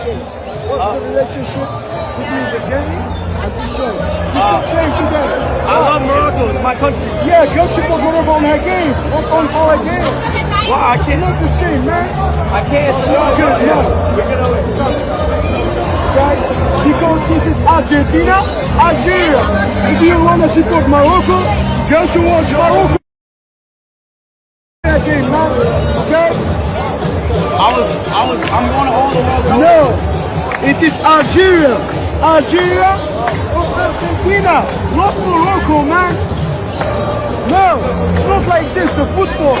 What's the relationship between the game and the show? It's the game today. I love Morocco. It's my country. Yeah, girls supposed to work on that game. Work on our game. Well, I It's can't. not the same, man. I can't see Not good, no. We're gonna win. Right? Because this is Argentina, Algeria. If you want to support Morocco, go to watch Morocco. That game, man. Okay? I'm going to all the world. No, it is Algeria. Algeria or Argentina, not Morocco, man. No, it's not like this, the football.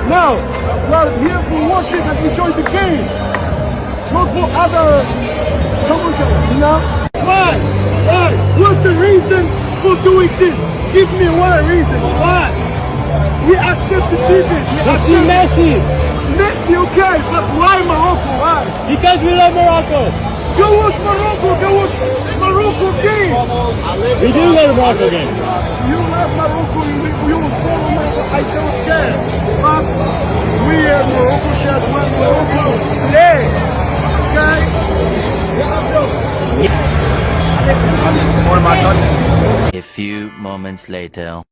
No, we are here for watching and enjoy the game. Not for other commentaries, you know? Why? Why? What's the reason for doing this? Give me one reason. Why? We accept the defeat. We accept Messi, Messi, okay, but why Morocco? Why? because we love Morocco. Go watch Morocco. Go watch Morocco game. We do love the Morocco game. You love Morocco. You was born in Morocco. I don't share, but we as Morocco share when Morocco play. Okay. One of my countries. A few moments later.